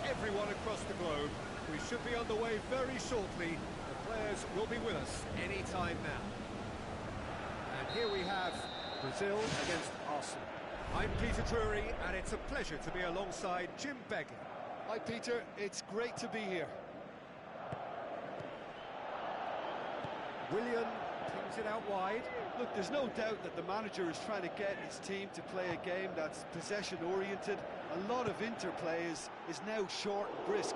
Everyone across the globe. We should be on the way very shortly. The players will be with us any time now. And here we have Brazil against Arsenal. I'm Peter Drury, and it's a pleasure to be alongside Jim Begley. Hi Peter, it's great to be here. Willian pings it out wide. Look, there's no doubt that the manager is trying to get his team to play a game that's possession-oriented. A lot of interplay is now short and brisk.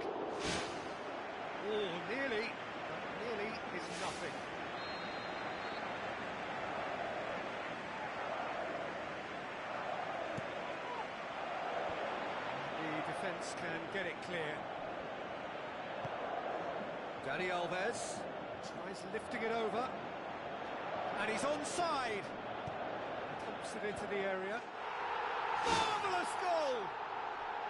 Oh, nearly, but nearly is nothing. The defence can get it clear. Dani Alves tries lifting it over. And he's onside. Pumps it into the area. Marvellous goal!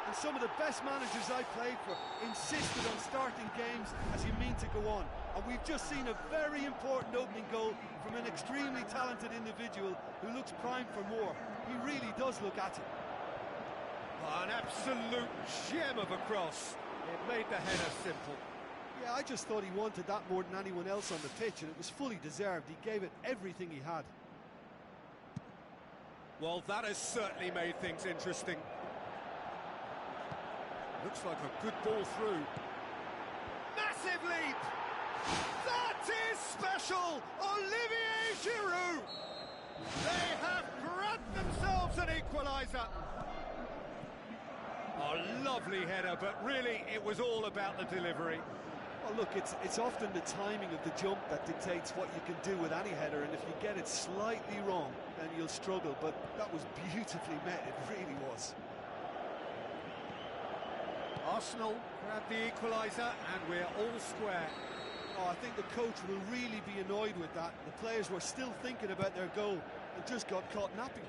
And some of the best managers I played for insisted on starting games as you mean to go on. And we've just seen a very important opening goal from an extremely talented individual who looks primed for more. He really does look at it. An absolute gem of a cross. It made the header simple. Yeah, I just thought he wanted that more than anyone else on the pitch, and it was fully deserved. He gave it everything he had. Well, that has certainly made things interesting. Looks like a good ball through. Massive leap! That is special! Olivier Giroud! They have grabbed themselves an equaliser. A lovely header, but really it was all about the delivery. Well, look, it's often the timing of the jump that dictates what you can do with any header, and if you get it slightly wrong, then you'll struggle, but that was beautifully met, it really was. Arsenal grabbed the equaliser, and we're all square. Oh, I think the coach will really be annoyed with that. The players were still thinking about their goal and just got caught napping.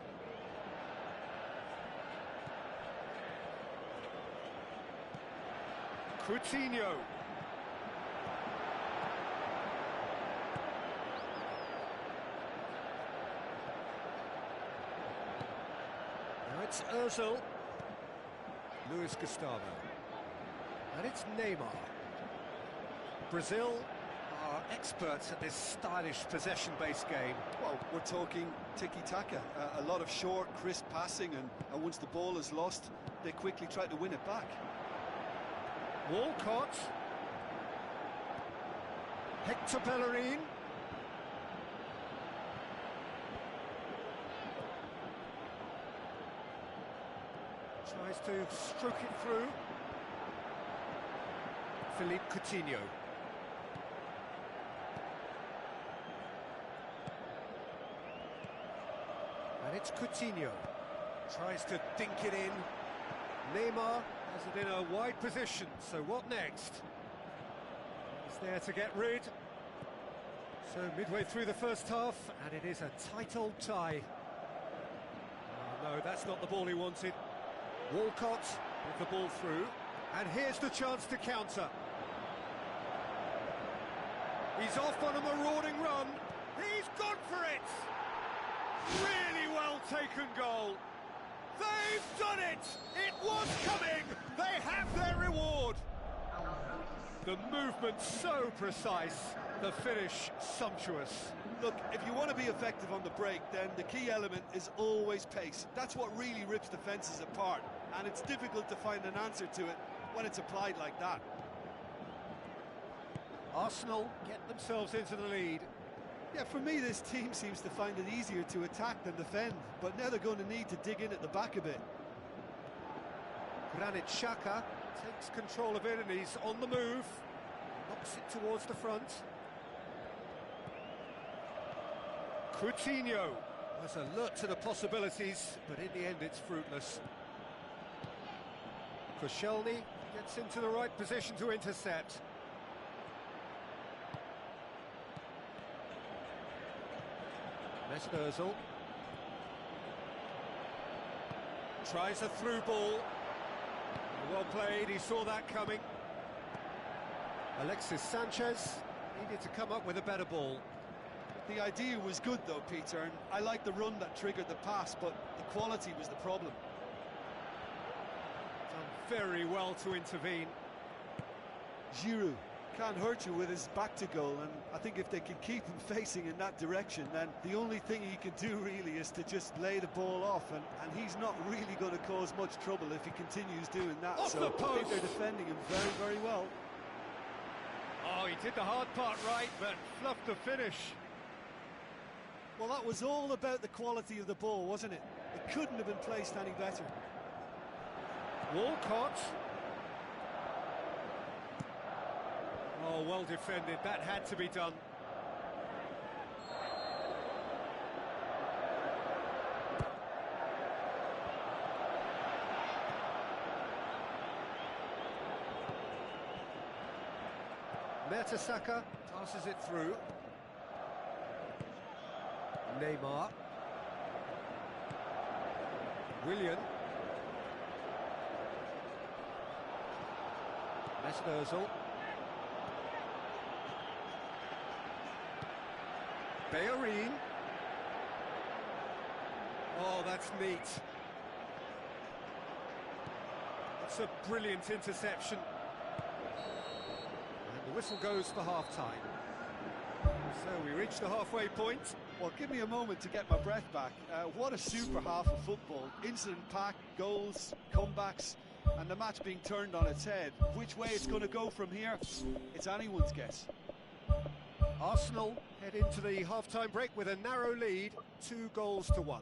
Coutinho. Now it's Ozil. Luis Gustavo. And it's Neymar. Brazil are experts at this stylish possession-based game. Well, we're talking tiki-taka. A lot of short, crisp passing, and once the ball is lost, they quickly try to win it back. Walcott. Hector Bellerin. Tries to stroke it through. Philippe Coutinho. And it's Coutinho. Tries to dink it in. Neymar has it in a wide position, so what next? He's there to get rid. So midway through the first half, and it is a tight old tie. Oh, no, that's not the ball he wanted. Walcott with the ball through, and here's the chance to counter. He's off on a marauding run. He's gone for it! Really well taken goal. They've done it! It was coming! They have their reward! The movement so precise, the finish sumptuous. Look, if you want to be effective on the break, then the key element is always pace. That's what really rips defences apart, and it's difficult to find an answer to it when it's applied like that. Arsenal get themselves into the lead. Yeah, for me, this team seems to find it easier to attack than defend, but now they're going to need to dig in at the back a bit. Granit Xhaka takes control of it and he's on the move. Knocks it towards the front. Coutinho was alert to the possibilities, but in the end it's fruitless. Koscielny gets into the right position to intercept. Mesut Ozil tries a through ball. Well played, he saw that coming. Alexis Sanchez needed to come up with a better ball. The idea was good though, Peter, and I like the run that triggered the pass, but the quality was the problem. Done very well to intervene. Giroud can't hurt you with his back to goal, and I think if they can keep him facing in that direction, then the only thing he can do really is to just lay the ball off, and he's not really going to cause much trouble if he continues doing that. Off so the I post. think they're defending him very, very well. Oh, he did the hard part right, but fluffed the finish. Well, that was all about the quality of the ball, wasn't it? It couldn't have been placed any better. Walcott. Oh, well defended. That had to be done. Mertesacker passes it through. Neymar. Willian. Mesut Ozil. Bellerin. Oh, that's neat. It's a brilliant interception. And the whistle goes for half-time. So we reach the halfway point. Well, give me a moment to get my breath back. What a super half of football. Incident-packed, goals, comebacks, and the match being turned on its head. Which way it's going to go from here, it's anyone's guess. Arsenal head into the half-time break with a narrow lead, 2-1.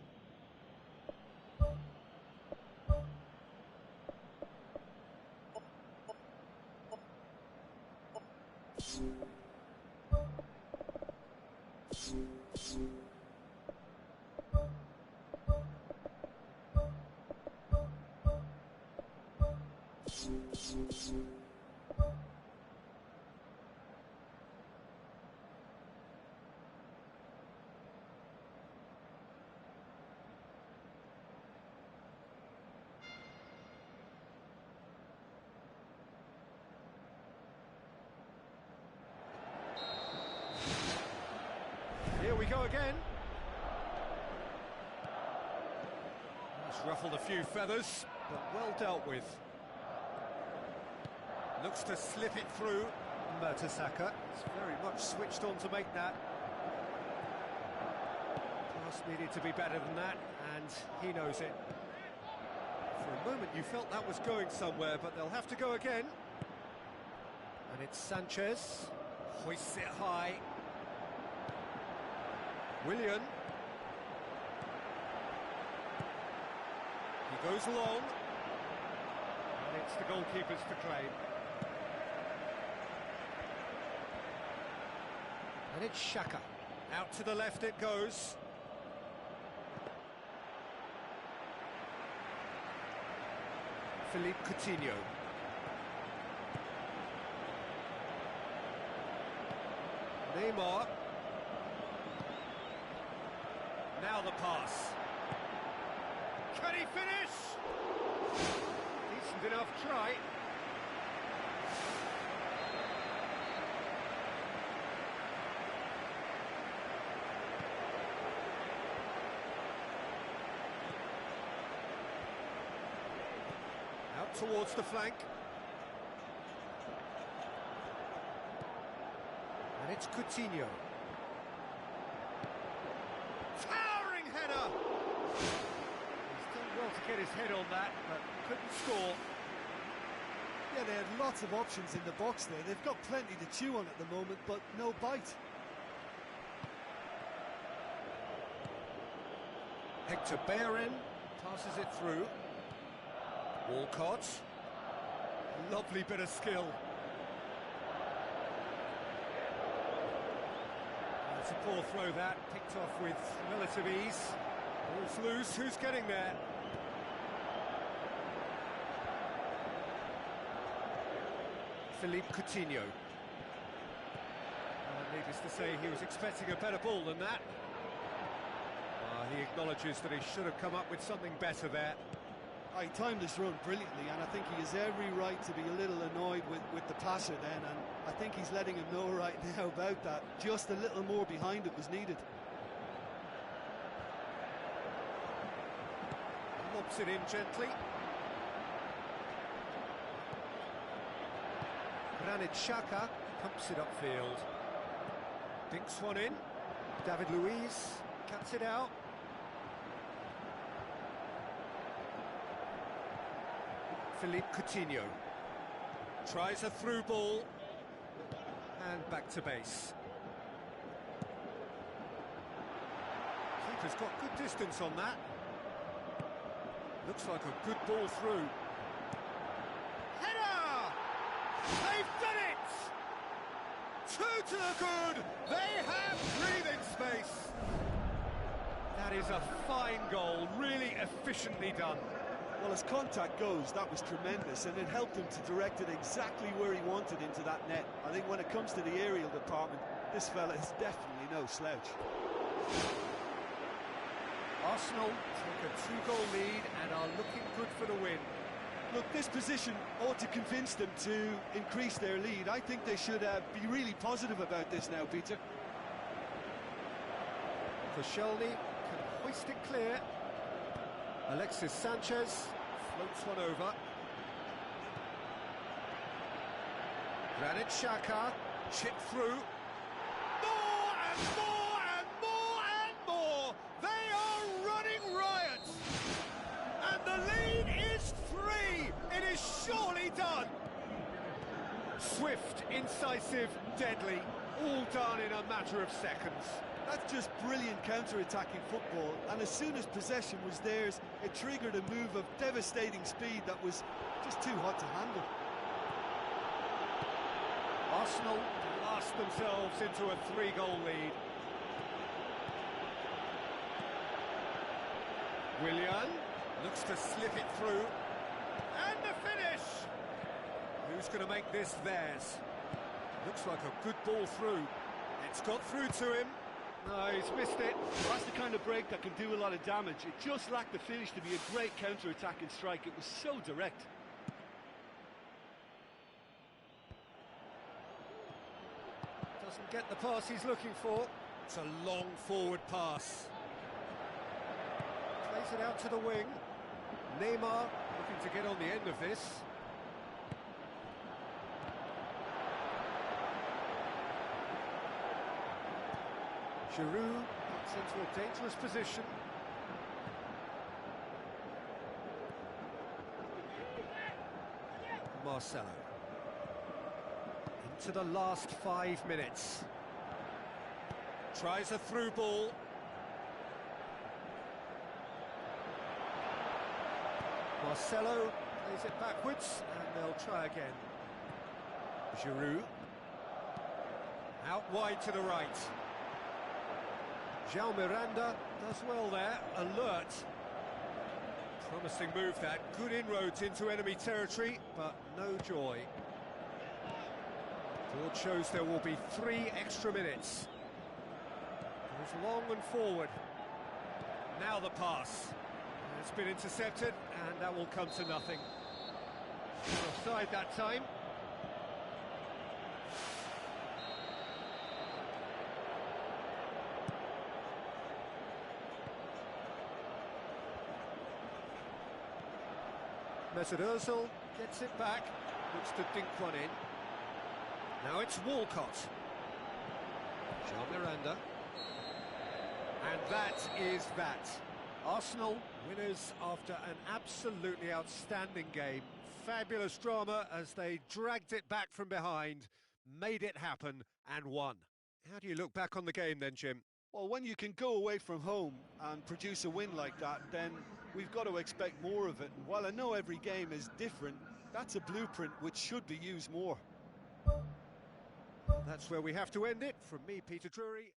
Here we go again. It's ruffled a few feathers, but well dealt with. Looks to slip it through. Mertesacker is very much switched on to make that. Pass needed to be better than that, and he knows it. For a moment you felt that was going somewhere, but they'll have to go again. And it's Sanchez. Hoists it high. Willian. He goes long. And it's the goalkeepers to claim. And it's Xhaka. Out to the left it goes. Philippe Coutinho. Neymar. Now the pass. Can he finish? Decent enough try. Out towards the flank. And it's Coutinho. Towering header! He's done well to get his head on that, but couldn't score. Yeah, they had lots of options in the box there. They've got plenty to chew on at the moment, but no bite. Hector Bellerin passes it through. Walcott. Lovely bit of skill. It's a poor throw that, picked off with relative ease. Ball's loose, who's getting there? Philippe Coutinho. Needless to say, he was expecting a better ball than that. He acknowledges that he should have come up with something better there. He timed this run brilliantly, and I think he has every right to be a little annoyed with the passer then, and I think he's letting him know right now about that. Just a little more behind it was needed. Lobs it in gently. Granit Xhaka pumps it upfield. Dinks one in. David Luiz cuts it out. Philippe Coutinho tries a through ball and back to base. Keeper's got good distance on that. Looks like a good ball through. Header! They've done it! Two to the good! They have breathing space! That is a fine goal, really efficiently done. Well, as contact goes, that was tremendous, and it helped him to direct it exactly where he wanted into that net. I think when it comes to the aerial department, this fella is definitely no slouch. Arsenal take a 2-goal lead and are looking good for the win. Look, this position ought to convince them to increase their lead. I think they should be really positive about this now, Peter. Koscielny can hoist it clear. Alexis Sanchez floats one over. Granit Xhaka, chip through. More and more and more and more! They are running riot! And the lead is 3! It is surely done! Swift, incisive, deadly, all done in a matter of seconds. That's just brilliant counter-attacking football, and as soon as possession was theirs, it triggered a move of devastating speed that was just too hot to handle. Arsenal blast themselves into a 3-goal lead. Willian looks to slip it through. And the finish! Who's going to make this theirs? Looks like a good ball through. It's got through to him. No, he's missed it. Well, that's the kind of break that can do a lot of damage. It just lacked the finish to be a great counter-attacking strike. It was so direct. Doesn't get the pass he's looking for. It's a long forward pass. Plays it out to the wing. Neymar looking to get on the end of this. Giroud gets into a dangerous position. Marcelo. Into the last 5 minutes. Tries a through ball. Marcelo plays it backwards, and they'll try again. Giroud. Out wide to the right. João Miranda does well there, alert. Promising move that, good inroads into enemy territory, but no joy. Board shows there will be 3 extra minutes. Goes long and forward. Now the pass. It's been intercepted, and that will come to nothing. Offside that time. Mesut Ozil gets it back, looks to dink one in. Now it's Walcott. John Miranda. And that is that. Arsenal winners after an absolutely outstanding game. Fabulous drama as they dragged it back from behind, made it happen and won. How do you look back on the game then, Jim? Well, when you can go away from home and produce a win like that, then we've got to expect more of it. And while I know every game is different, that's a blueprint which should be used more. That's where we have to end it. From me, Peter Drury.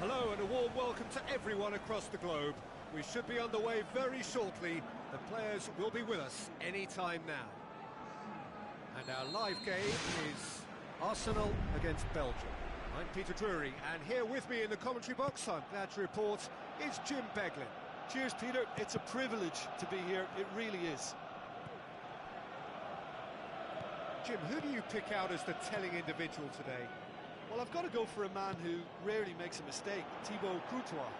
Hello and a warm welcome to everyone across the globe. We should be underway very shortly. The players will be with us any time now. And our live game is Arsenal against Belgium. I'm Peter Drury, and here with me in the commentary box, I'm glad to report, is Jim Beglin. Cheers, Peter. It's a privilege to be here. It really is. Jim, who do you pick out as the telling individual today? Well, I've got to go for a man who rarely makes a mistake, Thibaut Courtois.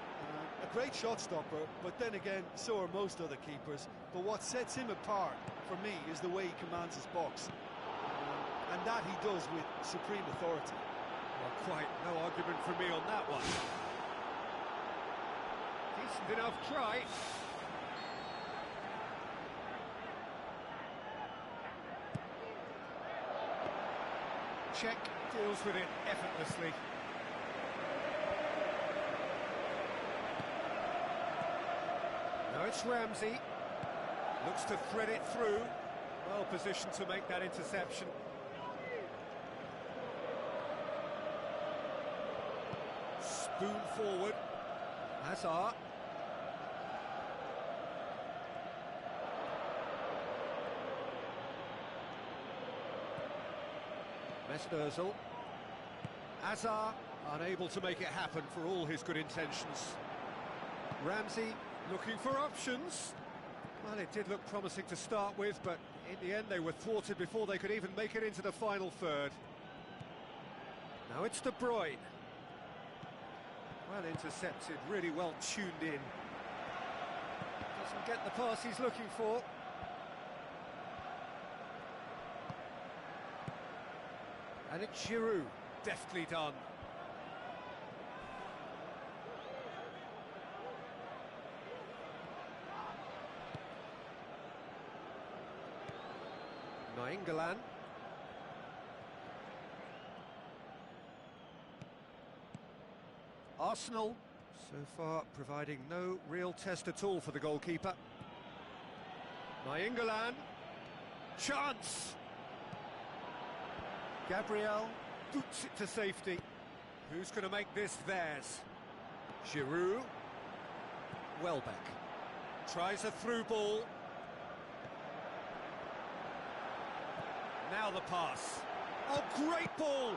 A great shot stopper, but then again, so are most other keepers. But what sets him apart, for me, is the way he commands his box. And that he does with supreme authority. Well, quite no argument from me on that one. Decent enough try. Check deals with it effortlessly. Now it's Ramsey. Looks to thread it through. Well positioned to make that interception. Spoon forward. Hazard. Özil. Hazard unable to make it happen for all his good intentions. Ramsey looking for options. Well, it did look promising to start with, but in the end they were thwarted before they could even make it into the final third. Now it's De Bruyne. Well intercepted, really well tuned in. Doesn't get the pass he's looking for. And it's Giroud, deftly done. Nainggolan. Arsenal, so far, providing no real test at all for the goalkeeper. Nainggolan. Chance! Gabriel boots it to safety. Who's going to make this theirs? Giroud. Welbeck. Tries a through ball. Now the pass. Oh, great ball!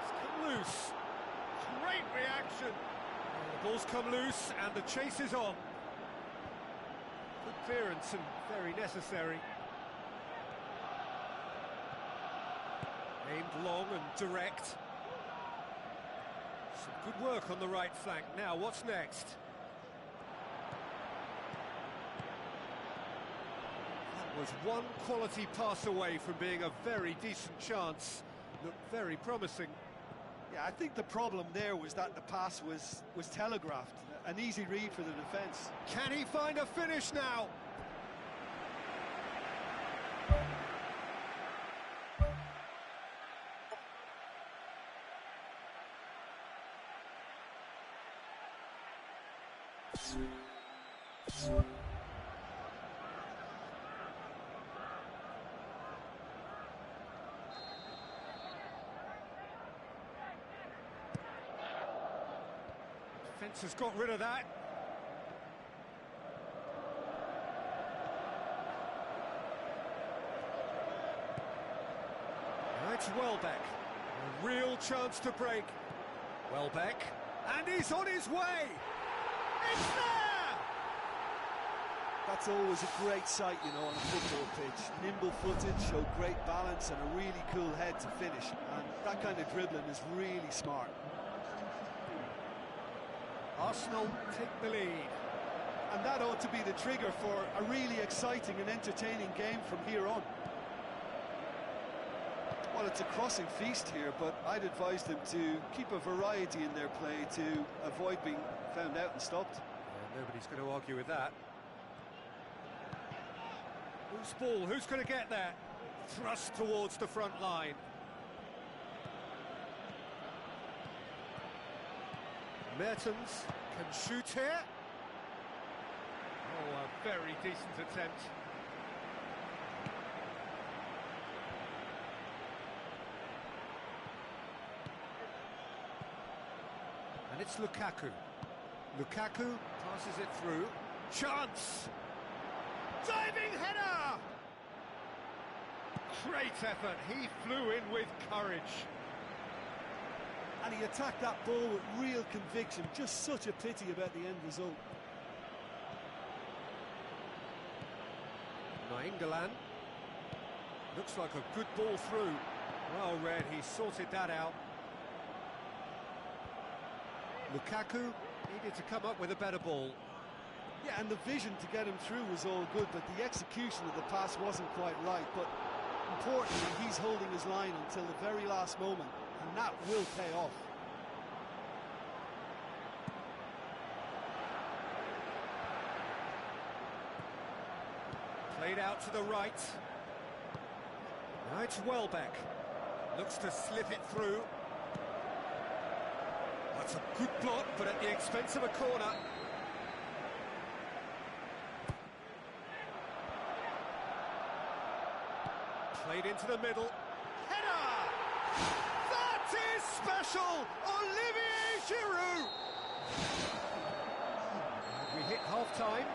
It's come loose. Great reaction. The ball's come loose and the chase is on. Good clearance and very necessary. Aimed long and direct. Some good work on the right flank. Now, what's next? That was one quality pass away from being a very decent chance. Looked very promising. Yeah, I think the problem there was that the pass was telegraphed. An easy read for the defence. Can he find a finish now? Defence has got rid of that. it's Welbeck. A real chance to break. Welbeck, and he's on his way! It's there! That's always a great sight, you know, on a football pitch. Nimble-footed, showed great balance and a really cool head to finish. And that kind of dribbling is really smart. Arsenal take the lead. And that ought to be the trigger for a really exciting and entertaining game from here on. Well, it's a crossing feast here, but I'd advise them to keep a variety in their play to avoid being found out and stopped. Yeah, nobody's going to argue with that. Whose ball? Who's going to get there? Thrust towards the front line. Mertens can shoot here. Oh, a very decent attempt. And it's Lukaku. Lukaku passes it through. Chance! Diving header! Great effort. He flew in with courage. And he attacked that ball with real conviction. Just such a pity about the end result. Nainggolan. Looks like a good ball through. Well read, he sorted that out. Lukaku needed to come up with a better ball. Yeah, and the vision to get him through was all good, but the execution of the pass wasn't quite right. But importantly, he's holding his line until the very last moment, and that will pay off. Played out to the right. Now it's Welbeck. Looks to slip it through. That's a good block, but at the expense of a corner. Played into the middle. Header! That is special! Olivier Giroud! We hit half-time.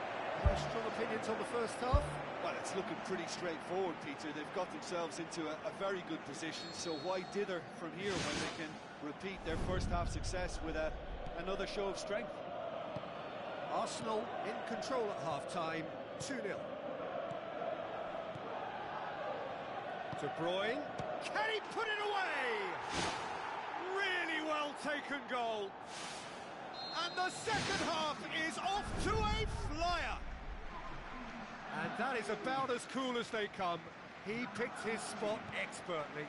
Very strong opinions on the first half. Well, it's looking pretty straightforward, Peter. They've got themselves into a very good position, so why dither from here when they can repeat their first half success with another show of strength? Arsenal in control at half-time, 2-0. De Bruyne, can he put it away? Really well taken goal. And the second half is off to a flyer. And that is about as cool as they come. He picked his spot expertly.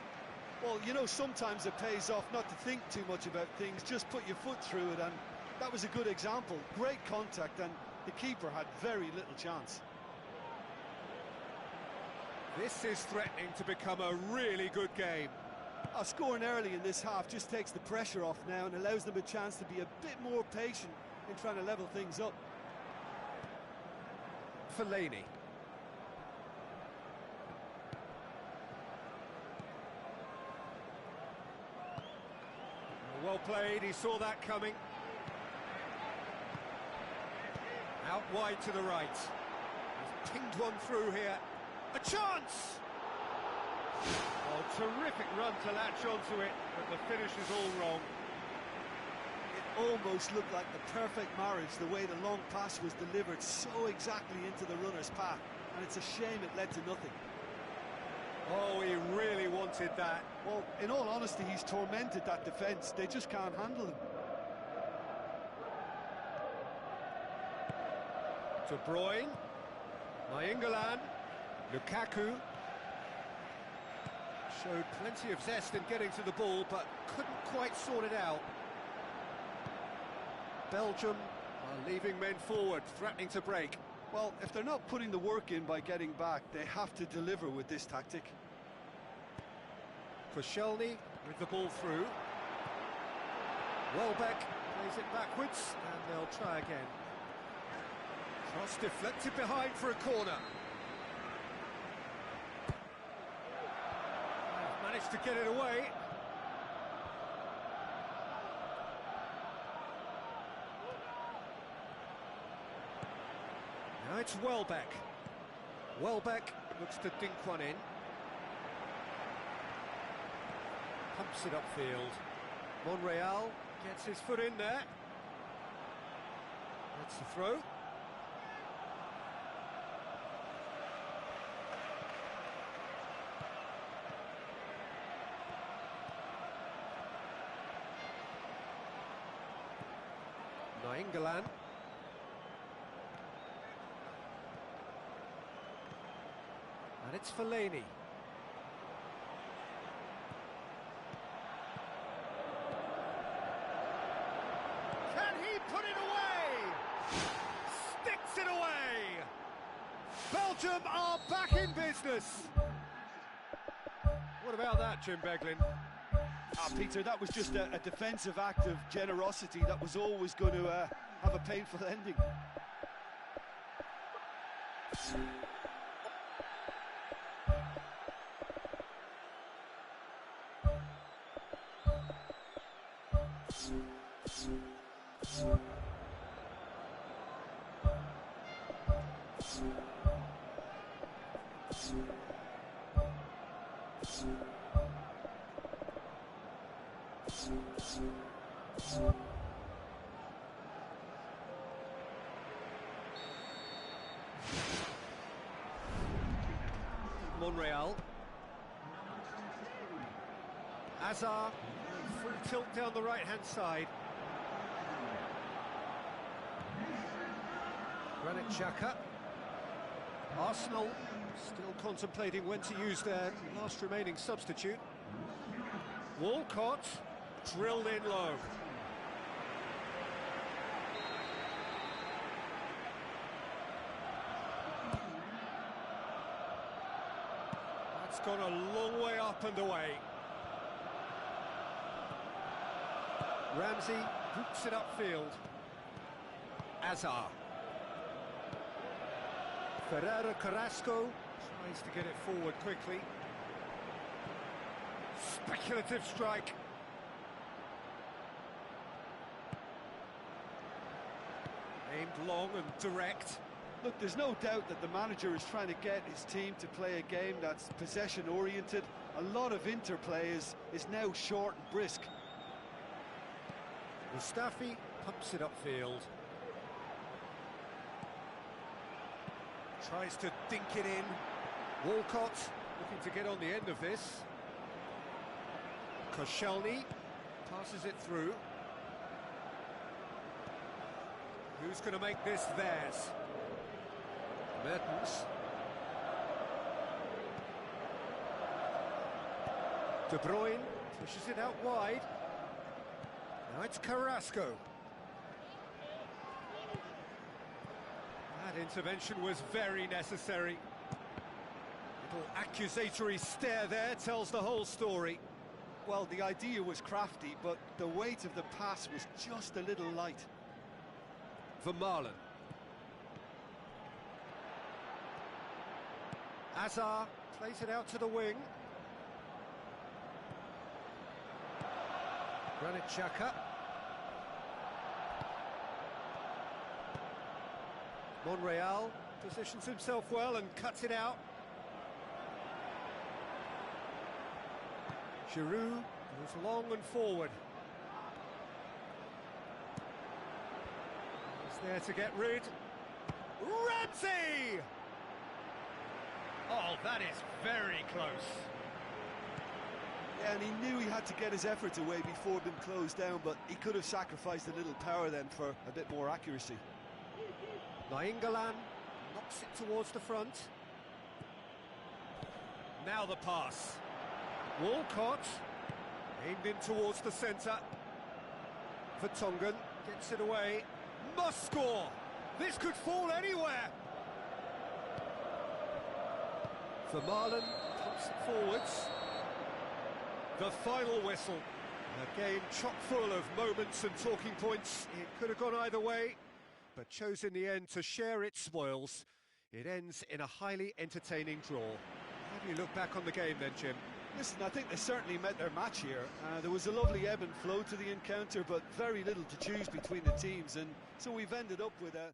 Well, you know, sometimes it pays off not to think too much about things, just put your foot through it, and that was a good example. Great contact, and the keeper had very little chance. This is threatening to become a really good game. Scoring early in this half just takes the pressure off now and allows them a chance to be a bit more patient in trying to level things up. Fellaini. Well played, he saw that coming. Out wide to the right. He's pinged one through here. A chance! Oh, terrific run to latch onto it, but the finish is all wrong. It almost looked like the perfect marriage, the way the long pass was delivered so exactly into the runner's path, and it's a shame it led to nothing. Oh, he really wanted that. Well, in all honesty, he's tormented that defence. They just can't handle him. De Bruyne, Nainggolan, Lukaku. Showed plenty of zest in getting to the ball, but couldn't quite sort it out. Belgium are leaving men forward, threatening to break. Well, if they're not putting the work in by getting back, they have to deliver with this tactic. Koscielny with the ball through. Welbeck plays it backwards, and they'll try again. Cross deflected behind for a corner. Managed to get it away. Now it's Welbeck. Welbeck looks to dink one in. pumps it upfield. Monreal gets his foot in there. That's the throw. Nainggolan. And it's Fellaini. Can he put it away? Sticks it away! Belgium are back in business. What about that, Jim Beglin? Peter, that was just a defensive act of generosity that was always going to have a painful ending. Monreal. Hazard, full tilt down the right-hand side. Granit Xhaka. Arsenal still contemplating when to use their last remaining substitute. Walcott drilled in low. That's gone a long way up and away. Ramsey hoops it upfield. Hazard. Ferreira Carrasco tries to get it forward quickly. Speculative strike. Aimed long and direct. Look, there's no doubt that the manager is trying to get his team to play a game that's possession-oriented. A lot of interplay is now short and brisk. Mustafi pumps it upfield. Tries to dink it in. Walcott looking to get on the end of this. Koscielny passes it through. Who's going to make this theirs? Mertens. De Bruyne pushes it out wide. Now it's Carrasco. That intervention was very necessary. Little accusatory stare there tells the whole story. Well, the idea was crafty, but the weight of the pass was just a little light. Vermaelen. Hazard plays it out to the wing. Granit Xhaka. Monreal positions himself well and cuts it out. Giroud goes long and forward. He's there to get rid. Ramsey! Oh, that is very close. Yeah, and he knew he had to get his efforts away before being closed down, but he could have sacrificed a little power then for a bit more accuracy. Nainggolan knocks it towards the front. Now the pass. Walcott aimed in towards the centre. Vertonghen gets it away. Must score! This could fall anywhere! Vermaelen pumps it forwards. The final whistle. A game chock full of moments and talking points. It could have gone either way, but chose in the end to share its spoils. It ends in a highly entertaining draw. How do you look back on the game then, Jim? Listen, I think they certainly met their match here. There was a lovely ebb and flow to the encounter, but very little to choose between the teams, and so we've ended up with an